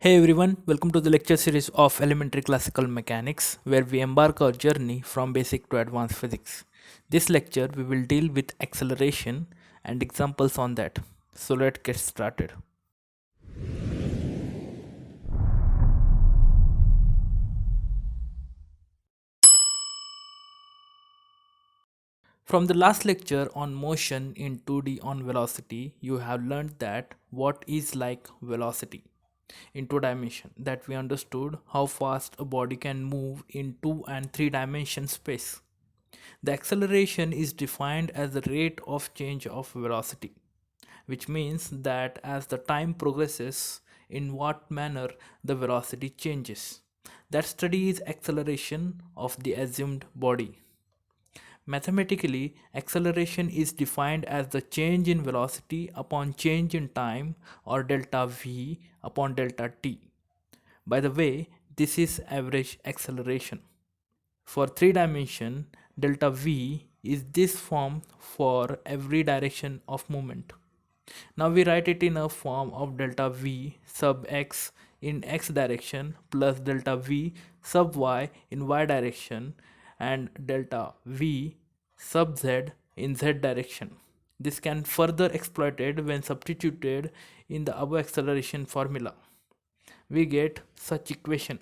Hey everyone, welcome to the lecture series of Elementary Classical Mechanics, where we embark our journey from basic to advanced physics. This lecture we will deal with acceleration and examples on that. So let's get started. From the last lecture on motion in 2D on velocity, you have learned that what is like velocity in two dimension, that we understood how fast a body can move in 2 and 3 dimension space. The acceleration is defined as the rate of change of velocity, which means that as the time progresses, in what manner the velocity changes. That study is acceleration of the assumed body. Mathematically, acceleration is defined as the change in velocity upon change in time, or delta v upon delta t. By the way, this is average acceleration. For 3 dimension, delta v is this form for every direction of movement. Now we write it in a form of delta v sub x in x direction plus delta v sub y in y direction and delta v sub z in z direction. This can further exploited when substituted in the above acceleration formula. We get such equation.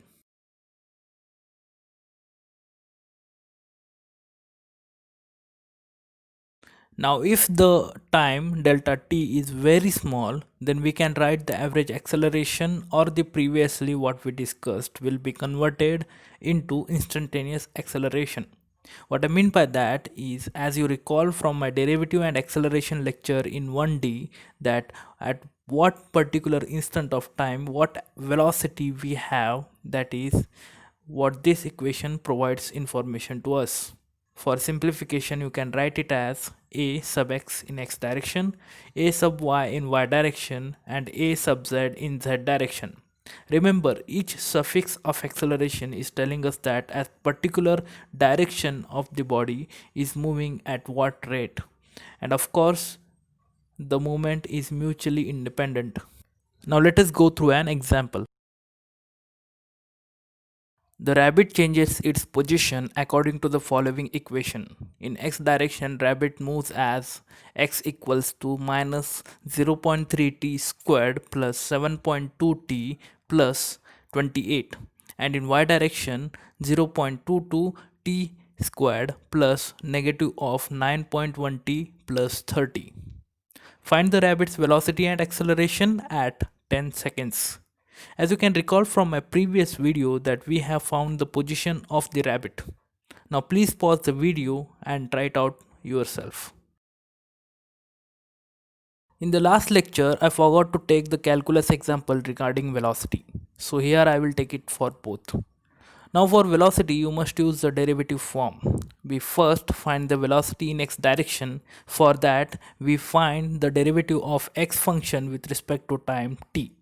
Now, if the time delta t is very small, then we can write the average acceleration, or the previously what we discussed will be converted into instantaneous acceleration. What I mean by that is, as you recall from my derivative and acceleration lecture in 1D, that at what particular instant of time, what velocity we have, that is what this equation provides information to us. For simplification, you can write it as a sub x in x direction, a sub y in y direction, and a sub z in z direction. Remember, each suffix of acceleration is telling us that a particular direction of the body is moving at what rate. And of course, the movement is mutually independent. Now let us go through an example. The rabbit changes its position according to the following equation. In x direction, rabbit moves as x equals to minus 0.3t squared plus 7.2t plus 28, and in y direction 0.22t squared plus negative of 9.1t plus 30. Find the rabbit's velocity and acceleration at 10 seconds. As you can recall from my previous video that we have found the position of the rabbit. Now please pause the video and try it out yourself. In the last lecture, I forgot to take the calculus example regarding velocity. So here I will take it for both. Now for velocity, you must use the derivative form. We first find the velocity in x direction. For that, we find the derivative of x function with respect to time t.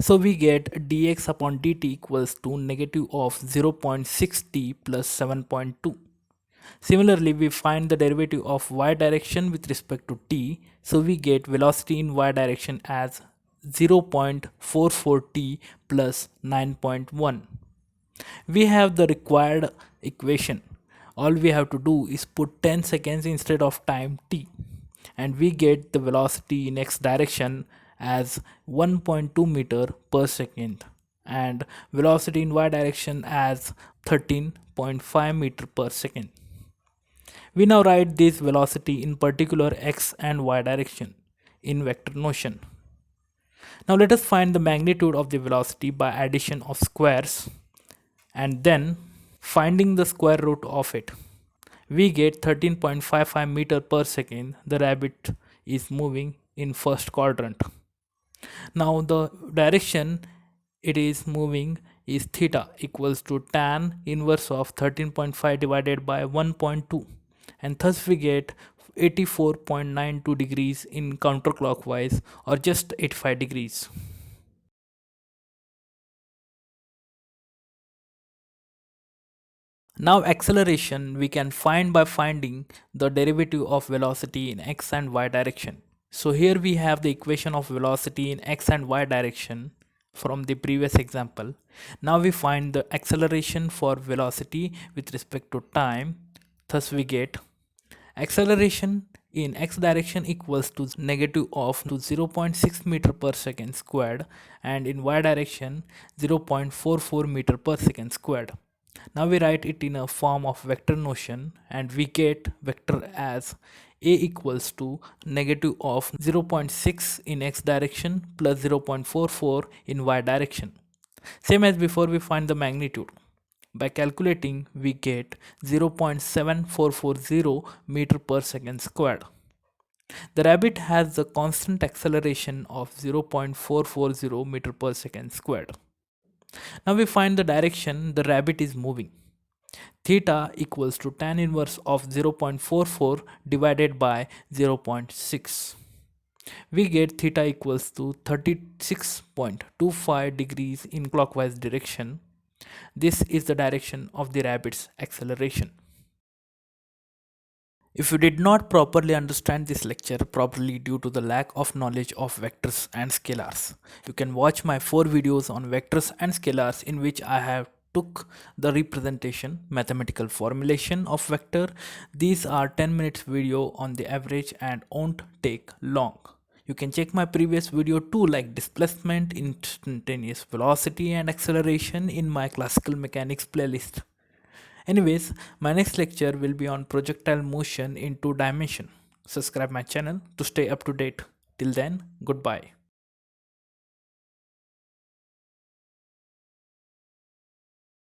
So we get dx upon dt equals to negative of 0.6t plus 7.2. Similarly, we find the derivative of y direction with respect to t. So we get velocity in y direction as 0.44t plus 9.1. We have the required equation. All we have to do is put 10 seconds instead of time t, and we get the velocity in x direction as 1.2 meter per second and velocity in y direction as 13.5 meter per second. We now write this velocity in particular x and y direction in vector notation. Now let us find the magnitude of the velocity by addition of squares and then finding the square root of it. We get 13.55 meter per second. The rabbit is moving in first quadrant. Now the direction it is moving is theta equals to tan inverse of 13.5 divided by 1.2, and thus we get 84.92 degrees in counterclockwise, or just 85 degrees. Now acceleration we can find by finding the derivative of velocity in x and y direction. So here we have the equation of velocity in x and y direction. from the previous example. Now we find the acceleration for velocity with respect to time. Thus we get acceleration in x direction equals to negative of to 0.6 meter per second squared, and in y direction 0.44 meter per second squared. Now we write it in a form of vector notion, and we get vector as a equals to negative of 0.6 in x direction plus 0.44 in y direction. Same as before, we find the magnitude. By calculating, we get 0.7440 meter per second squared. The rabbit has the constant acceleration of 0.440 meter per second squared. Now we find the direction the rabbit is moving. Theta equals to tan inverse of 0.44 divided by 0.6. We get theta equals to 36.25 degrees in clockwise direction. This is the direction of the rabbit's acceleration. If you did not properly understand this lecture properly due to the lack of knowledge of vectors and scalars, you can watch my 4 videos on vectors and scalars in which I have took the representation, mathematical formulation of vector. These are 10 minutes video on the average and won't take long. You can check my previous video too, like displacement, instantaneous velocity and acceleration, in my classical mechanics playlist. Anyways, my next lecture will be on projectile motion in 2 dimension. Subscribe my channel to stay up to date. Till then, goodbye.